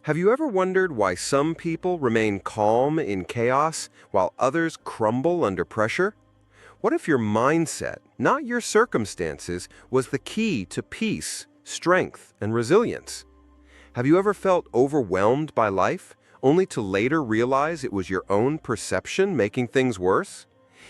Have you ever wondered why some people remain calm in chaos while others crumble under pressure? What if your mindset, not your circumstances, was the key to peace, strength, and resilience? Have you ever felt overwhelmed by life, only to later realize it was your own perception making things worse?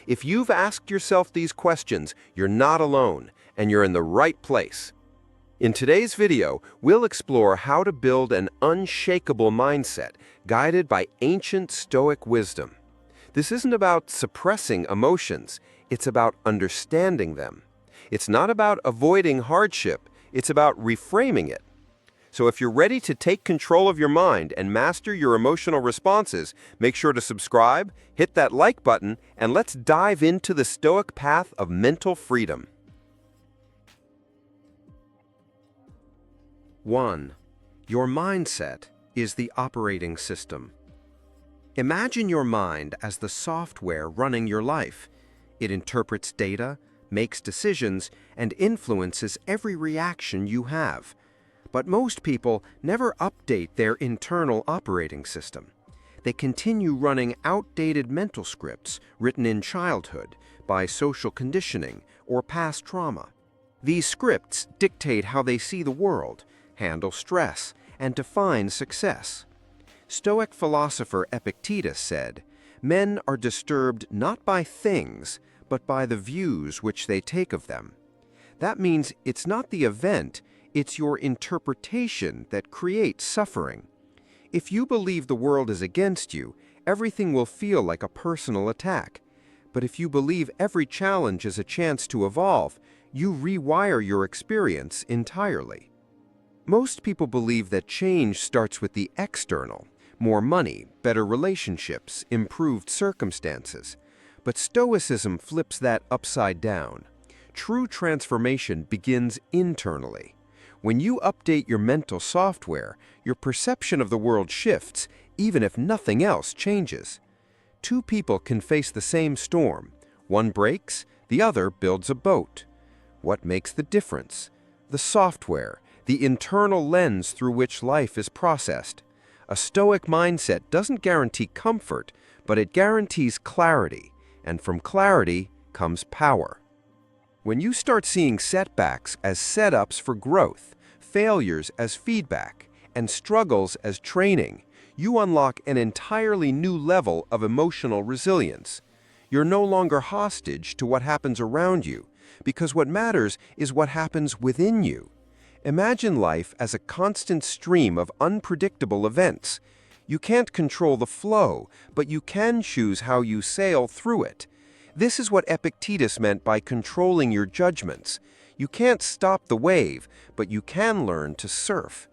If you've asked yourself these questions, you're not alone, and you're in the right place. In today's video, we'll explore how to build an unshakable mindset guided by ancient Stoic wisdom. This isn't about suppressing emotions, it's about understanding them. It's not about avoiding hardship, it's about reframing it. So if you're ready to take control of your mind and master your emotional responses, make sure to subscribe, hit that like button, and let's dive into the Stoic path of mental freedom. 1. Your mindset is the operating system. Imagine your mind as the software running your life. It interprets data, makes decisions, and influences every reaction you have. But most people never update their internal operating system. They continue running outdated mental scripts written in childhood by social conditioning or past trauma. These scripts dictate how they see the world, handle stress, and define success. Stoic philosopher Epictetus said, "Men are disturbed not by things, but by the views which they take of them." That means it's not the event, it's your interpretation that creates suffering. If you believe the world is against you, everything will feel like a personal attack. But if you believe every challenge is a chance to evolve, you rewire your experience entirely. Most people believe that change starts with the external, more money, better relationships, improved circumstances. But Stoicism flips that upside down. True transformation begins internally. When you update your mental software, your perception of the world shifts, even if nothing else changes. Two people can face the same storm. One breaks, the other builds a boat. What makes the difference? The software, the internal lens through which life is processed. A Stoic mindset doesn't guarantee comfort, but it guarantees clarity, and from clarity comes power. When you start seeing setbacks as setups for growth, failures as feedback, and struggles as training, you unlock an entirely new level of emotional resilience. You're no longer hostage to what happens around you, because what matters is what happens within you. Imagine life as a constant stream of unpredictable events. You can't control the flow, but you can choose how you sail through it. This is what Epictetus meant by controlling your judgments. You can't stop the wave, but you can learn to surf.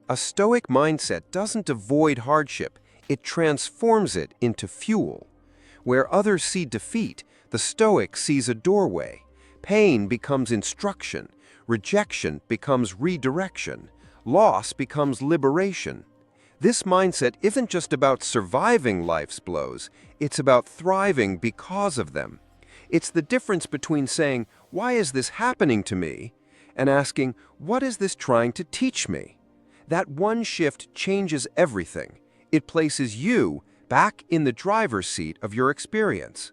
A Stoic mindset doesn't avoid hardship, it transforms it into fuel. Where others see defeat, the Stoic sees a doorway. Pain becomes instruction. Rejection becomes redirection. Loss becomes liberation. This mindset isn't just about surviving life's blows, it's about thriving because of them. It's the difference between saying, "Why is this happening to me?" and asking, "What is this trying to teach me?" That one shift changes everything. It places you back in the driver's seat of your experience.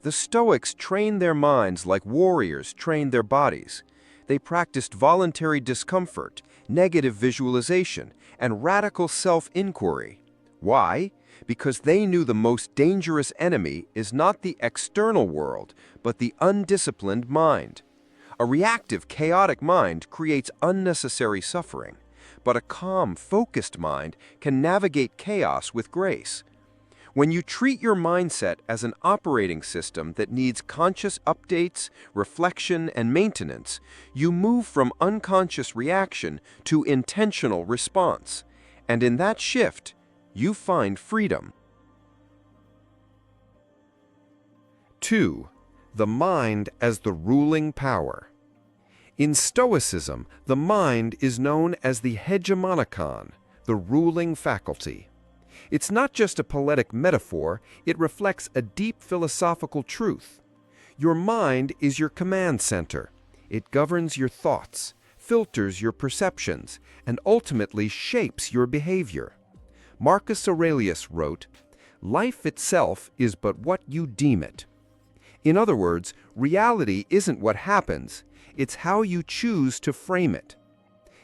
The Stoics trained their minds like warriors trained their bodies. They practiced voluntary discomfort, negative visualization, and radical self-inquiry. Why? Because they knew the most dangerous enemy is not the external world, but the undisciplined mind. A reactive, chaotic mind creates unnecessary suffering, but a calm, focused mind can navigate chaos with grace. When you treat your mindset as an operating system that needs conscious updates, reflection, and maintenance, you move from unconscious reaction to intentional response. And in that shift, you find freedom. 2. The mind as the ruling power. In Stoicism, the mind is known as the hegemonikon, the ruling faculty. It's not just a poetic metaphor, it reflects a deep philosophical truth. Your mind is your command center. It governs your thoughts, filters your perceptions, and ultimately shapes your behavior. Marcus Aurelius wrote, "Life itself is but what you deem it." In other words, reality isn't what happens, it's how you choose to frame it.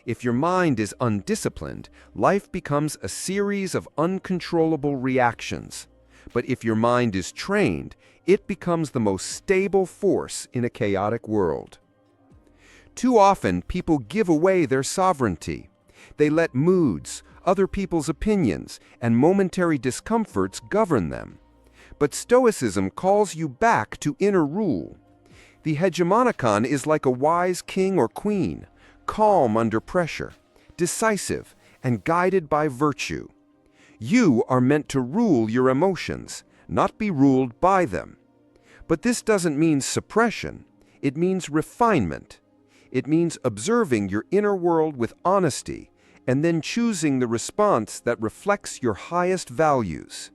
If your mind is undisciplined, life becomes a series of uncontrollable reactions. But if your mind is trained, it becomes the most stable force in a chaotic world. Too often, people give away their sovereignty. They let moods, other people's opinions, and momentary discomforts govern them. But Stoicism calls you back to inner rule. The hegemonicon is like a wise king or queen, calm under pressure, decisive, and guided by virtue. You are meant to rule your emotions, not be ruled by them. But this doesn't mean suppression. It means refinement. It means observing your inner world with honesty and then choosing the response that reflects your highest values.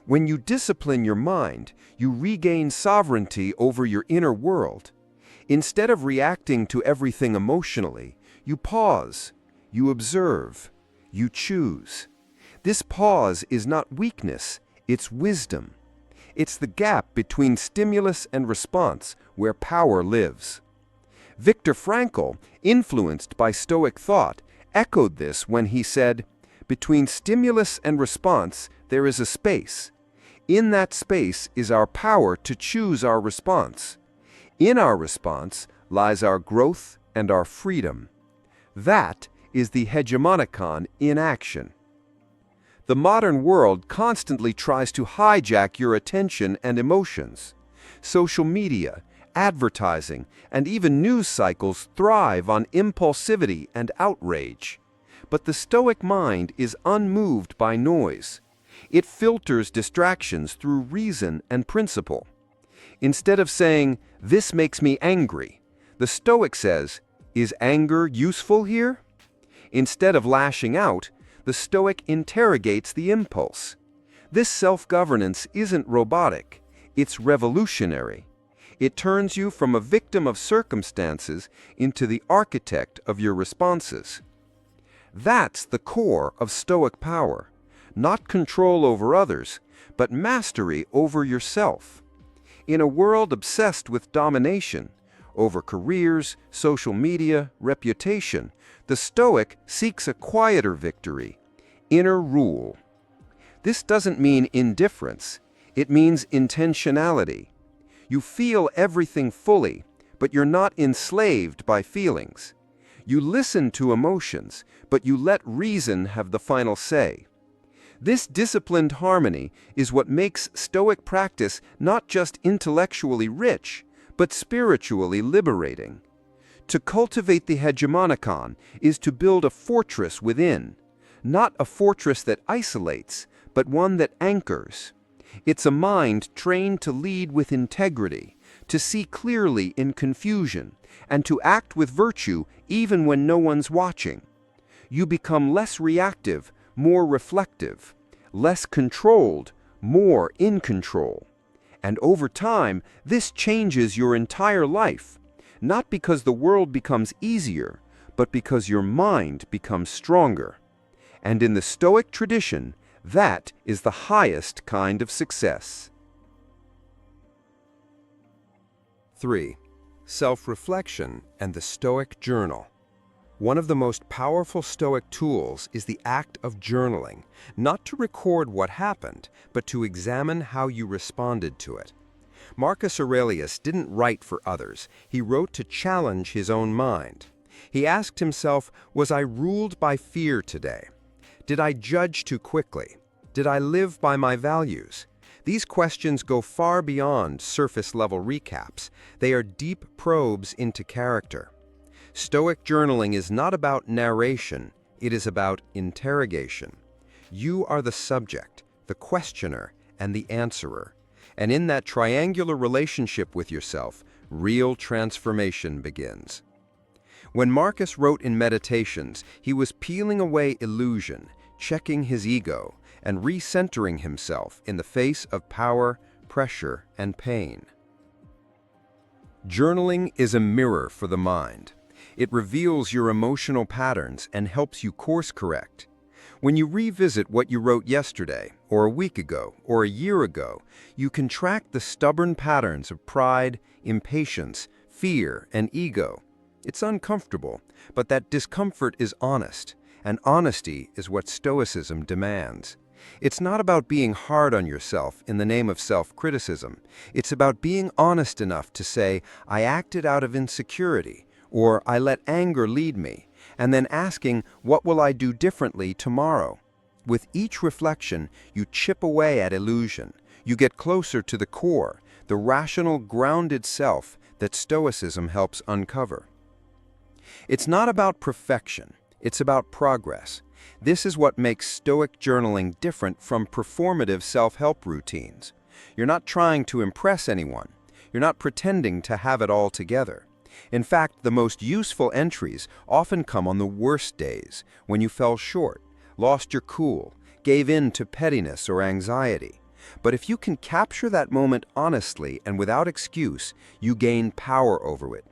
When you discipline your mind, you regain sovereignty over your inner world. Instead of reacting to everything emotionally, you pause, you observe, you choose. This pause is not weakness, it's wisdom. It's the gap between stimulus and response where power lives. Viktor Frankl, influenced by Stoic thought, echoed this when he said, "Between stimulus and response, there is a space. In that space is our power to choose our response. In our response lies our growth and our freedom." That is the hegemonicon in action. The modern world constantly tries to hijack your attention and emotions. Social media, advertising, and even news cycles thrive on impulsivity and outrage. But the Stoic mind is unmoved by noise. It filters distractions through reason and principle. Instead of saying, "This makes me angry," the Stoic says, "Is anger useful here?" Instead of lashing out, the Stoic interrogates the impulse. This self-governance isn't robotic, it's revolutionary. It turns you from a victim of circumstances into the architect of your responses. That's the core of Stoic power, not control over others, but mastery over yourself. In a world obsessed with domination, over careers, social media, reputation, the Stoic seeks a quieter victory, inner rule. This doesn't mean indifference, it means intentionality. You feel everything fully, but you're not enslaved by feelings. You listen to emotions, but you let reason have the final say. This disciplined harmony is what makes Stoic practice not just intellectually rich, but spiritually liberating. To cultivate the hegemonicon is to build a fortress within, not a fortress that isolates, but one that anchors. It's a mind trained to lead with integrity, to see clearly in confusion, and to act with virtue even when no one's watching. You become less reactive, more reflective, less controlled, more in control. And over time, this changes your entire life, not because the world becomes easier, but because your mind becomes stronger. And in the Stoic tradition, that is the highest kind of success. 3. Self-reflection and the Stoic journal. One of the most powerful Stoic tools is the act of journaling, not to record what happened, but to examine how you responded to it. Marcus Aurelius didn't write for others, he wrote to challenge his own mind. He asked himself, was I ruled by fear today? Did I judge too quickly? Did I live by my values? These questions go far beyond surface-level recaps. They are deep probes into character. Stoic journaling is not about narration, it is about interrogation. You are the subject, the questioner, and the answerer. And in that triangular relationship with yourself, real transformation begins. When Marcus wrote in Meditations, he was peeling away illusion, checking his ego, and recentering himself in the face of power, pressure, and pain. Journaling is a mirror for the mind. It reveals your emotional patterns and helps you course correct. When you revisit what you wrote yesterday, or a week ago, or a year ago, you can track the stubborn patterns of pride, impatience, fear, and ego. It's uncomfortable, but that discomfort is honest, and honesty is what Stoicism demands. It's not about being hard on yourself in the name of self-criticism. It's about being honest enough to say, I acted out of insecurity, or I let anger lead me, and then asking, what will I do differently tomorrow? With each reflection, you chip away at illusion. You get closer to the core, the rational, grounded self that Stoicism helps uncover. It's not about perfection, it's about progress. This is what makes Stoic journaling different from performative self-help routines. You're not trying to impress anyone. You're not pretending to have it all together. In fact, the most useful entries often come on the worst days, when you fell short, lost your cool, gave in to pettiness or anxiety. But if you can capture that moment honestly and without excuse, you gain power over it.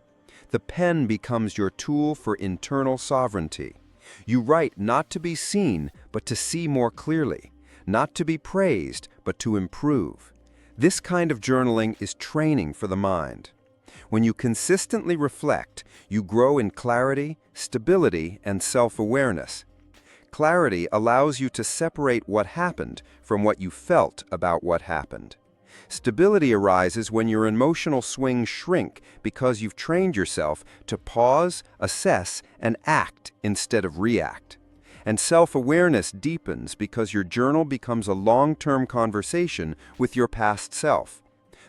The pen becomes your tool for internal sovereignty. You write not to be seen, but to see more clearly, not to be praised, but to improve. This kind of journaling is training for the mind. When you consistently reflect, you grow in clarity, stability, and self-awareness. Clarity allows you to separate what happened from what you felt about what happened. Stability arises when your emotional swings shrink because you've trained yourself to pause, assess, and act instead of react. And self-awareness deepens because your journal becomes a long-term conversation with your past self.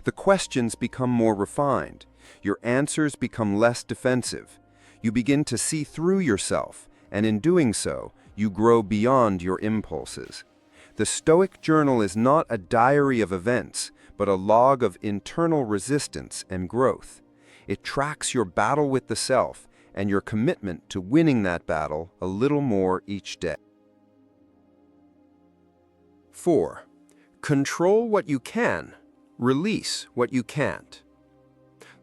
The questions become more refined. Your answers become less defensive. You begin to see through yourself, and in doing so, you grow beyond your impulses. The Stoic journal is not a diary of events, but a log of internal resistance and growth. It tracks your battle with the self and your commitment to winning that battle a little more each day. 4. Control what you can, release what you can't.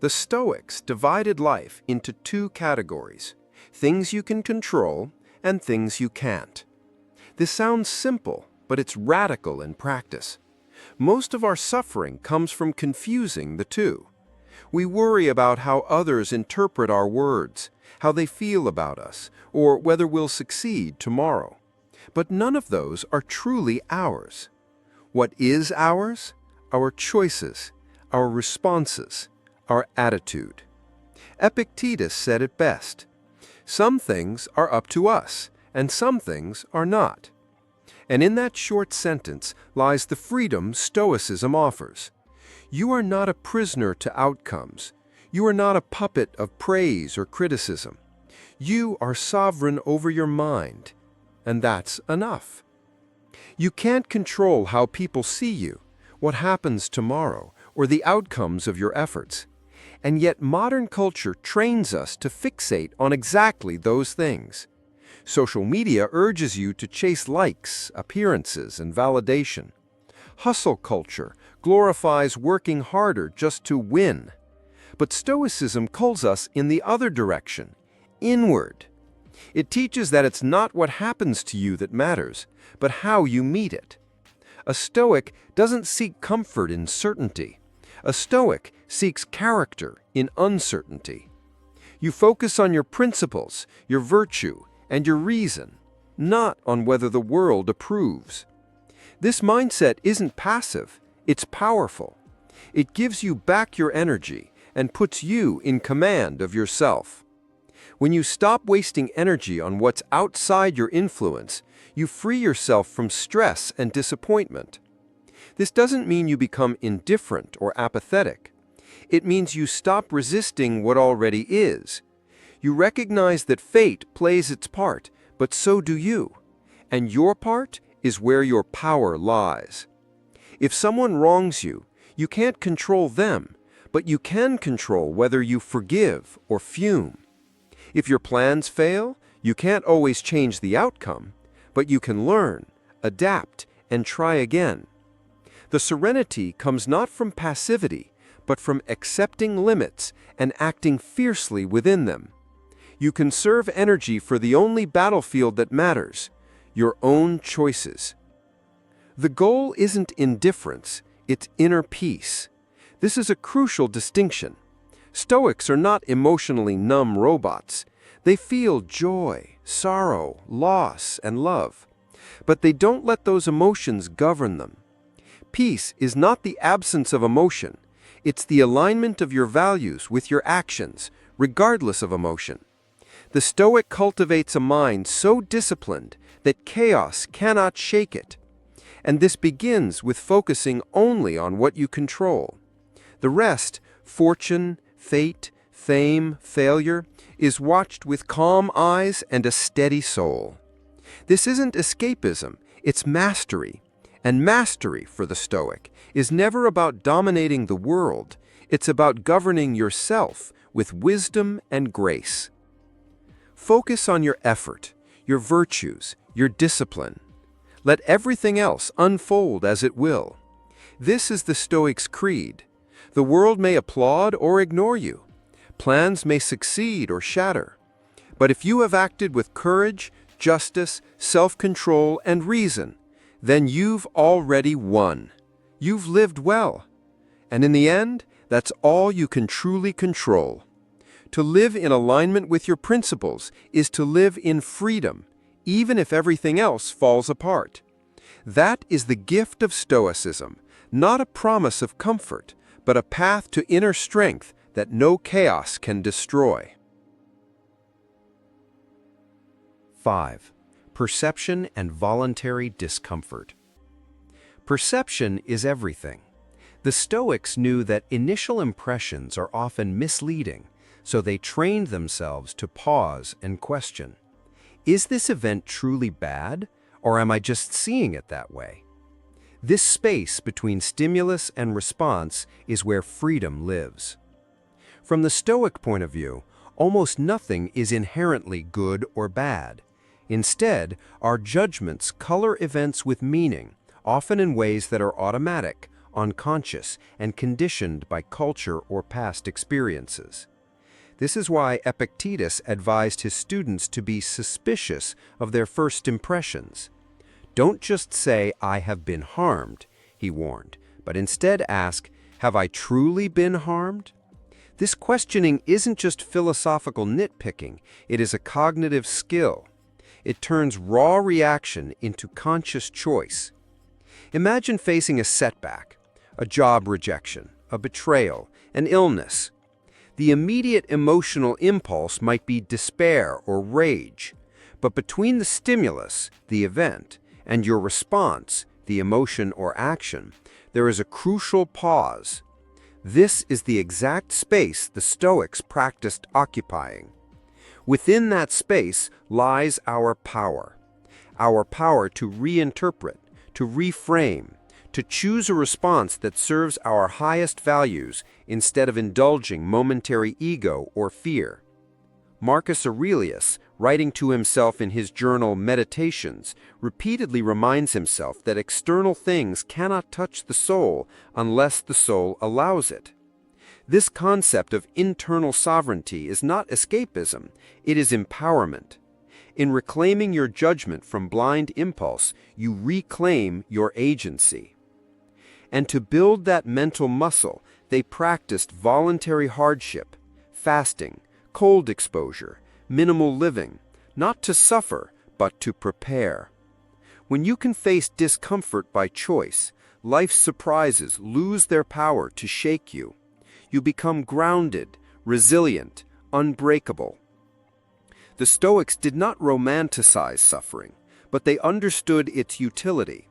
The Stoics divided life into two categories: things you can control and things you can't. This sounds simple, but it's radical in practice. Most of our suffering comes from confusing the two. We worry about how others interpret our words, how they feel about us, or whether we'll succeed tomorrow. But none of those are truly ours. What is ours? Our choices, our responses, our attitude. Epictetus said it best: some things are up to us, and some things are not. And in that short sentence lies the freedom Stoicism offers. You are not a prisoner to outcomes. You are not a puppet of praise or criticism. You are sovereign over your mind, and that's enough. You can't control how people see you, what happens tomorrow, or the outcomes of your efforts. And yet modern culture trains us to fixate on exactly those things. Social media urges you to chase likes, appearances, and validation. Hustle culture glorifies working harder just to win. But Stoicism calls us in the other direction, inward. It teaches that it's not what happens to you that matters, but how you meet it. A Stoic doesn't seek comfort in certainty. A Stoic seeks character in uncertainty. You focus on your principles, your virtue, and your reason, not on whether the world approves. This mindset isn't passive, it's powerful. It gives you back your energy and puts you in command of yourself. When you stop wasting energy on what's outside your influence, you free yourself from stress and disappointment. This doesn't mean you become indifferent or apathetic. It means you stop resisting what already is. You recognize that fate plays its part, but so do you. And your part is where your power lies. If someone wrongs you, you can't control them, but you can control whether you forgive or fume. If your plans fail, you can't always change the outcome, but you can learn, adapt, and try again. The serenity comes not from passivity, but from accepting limits and acting fiercely within them. You conserve energy for the only battlefield that matters, your own choices. The goal isn't indifference, it's inner peace. This is a crucial distinction. Stoics are not emotionally numb robots. They feel joy, sorrow, loss, and love. But they don't let those emotions govern them. Peace is not the absence of emotion. It's the alignment of your values with your actions, regardless of emotion. The Stoic cultivates a mind so disciplined that chaos cannot shake it. And this begins with focusing only on what you control. The rest, fortune, fate, fame, failure, is watched with calm eyes and a steady soul. This isn't escapism, it's mastery. And mastery, for the Stoic, is never about dominating the world. It's about governing yourself with wisdom and grace. Focus on your effort, your virtues, your discipline. Let everything else unfold as it will. This is the Stoic's creed. The world may applaud or ignore you. Plans may succeed or shatter. But if you have acted with courage, justice, self-control, and reason, then you've already won. You've lived well. And in the end, that's all you can truly control. To live in alignment with your principles is to live in freedom, even if everything else falls apart. That is the gift of Stoicism, not a promise of comfort, but a path to inner strength that no chaos can destroy. 5. Perception and voluntary discomfort. Perception is everything. The Stoics knew that initial impressions are often misleading, so they trained themselves to pause and question. Is this event truly bad, or am I just seeing it that way? This space between stimulus and response is where freedom lives. From the Stoic point of view, almost nothing is inherently good or bad. Instead, our judgments color events with meaning, often in ways that are automatic, unconscious, and conditioned by culture or past experiences. This is why Epictetus advised his students to be suspicious of their first impressions. Don't just say, "I have been harmed," he warned, but instead ask, "Have I truly been harmed?" This questioning isn't just philosophical nitpicking, it is a cognitive skill. It turns raw reaction into conscious choice. Imagine facing a setback, a job rejection, a betrayal, an illness. The immediate emotional impulse might be despair or rage, but between the stimulus, the event, and your response, the emotion or action, there is a crucial pause. This is the exact space the Stoics practiced occupying. Within that space lies our power to reinterpret, to reframe, to choose a response that serves our highest values instead of indulging momentary ego or fear. Marcus Aurelius, writing to himself in his journal Meditations, repeatedly reminds himself that external things cannot touch the soul unless the soul allows it. This concept of internal sovereignty is not escapism, it is empowerment. In reclaiming your judgment from blind impulse, you reclaim your agency. And to build that mental muscle, they practiced voluntary hardship, fasting, cold exposure, minimal living, not to suffer, but to prepare. When you can face discomfort by choice, life's surprises lose their power to shake you. You become grounded, resilient, unbreakable. The Stoics did not romanticize suffering, but they understood its utility.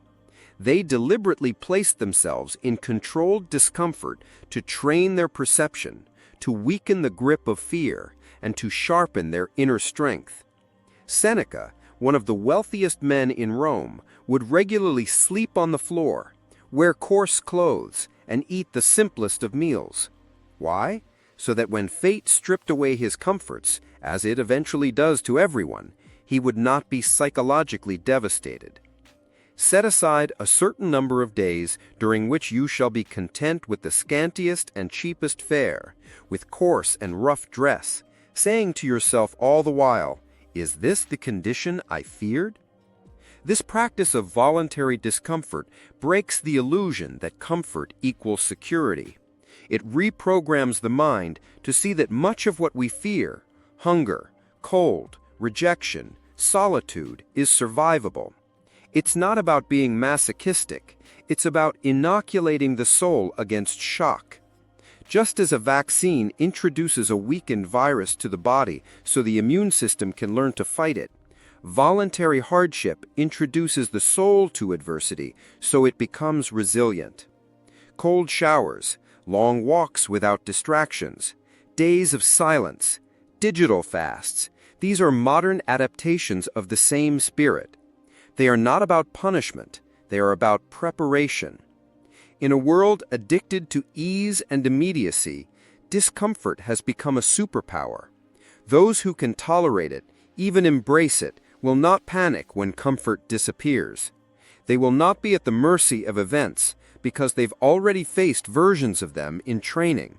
They deliberately placed themselves in controlled discomfort to train their perception, to weaken the grip of fear, and to sharpen their inner strength. Seneca, one of the wealthiest men in Rome, would regularly sleep on the floor, wear coarse clothes, and eat the simplest of meals. Why? So that when fate stripped away his comforts, as it eventually does to everyone, he would not be psychologically devastated. Set aside a certain number of days during which you shall be content with the scantiest and cheapest fare, with coarse and rough dress, saying to yourself all the while, "Is this the condition I feared?" This practice of voluntary discomfort breaks the illusion that comfort equals security. It reprograms the mind to see that much of what we fear, hunger, cold, rejection, solitude, is survivable. It's not about being masochistic, it's about inoculating the soul against shock. Just as a vaccine introduces a weakened virus to the body so the immune system can learn to fight it, voluntary hardship introduces the soul to adversity so it becomes resilient. Cold showers, long walks without distractions, days of silence, digital fasts, these are modern adaptations of the same spirit. They are not about punishment, they are about preparation. In a world addicted to ease and immediacy, discomfort has become a superpower. Those who can tolerate it, even embrace it, will not panic when comfort disappears. They will not be at the mercy of events because they've already faced versions of them in training.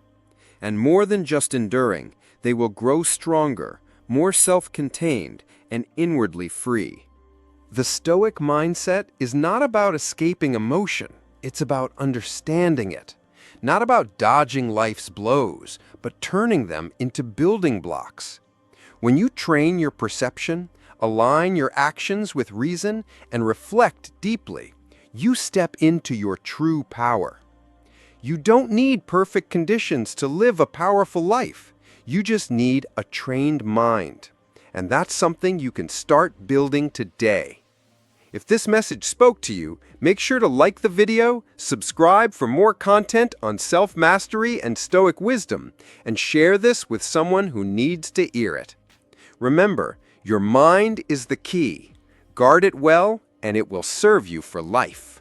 And more than just enduring, they will grow stronger, more self-contained, and inwardly free. The Stoic mindset is not about escaping emotion. It's about understanding it. Not about dodging life's blows, but turning them into building blocks. When you train your perception, align your actions with reason, and reflect deeply, you step into your true power. You don't need perfect conditions to live a powerful life. You just need a trained mind. And that's something you can start building today. If this message spoke to you, make sure to like the video, subscribe for more content on self-mastery and Stoic wisdom, and share this with someone who needs to hear it. Remember, your mind is the key. Guard it well, and it will serve you for life.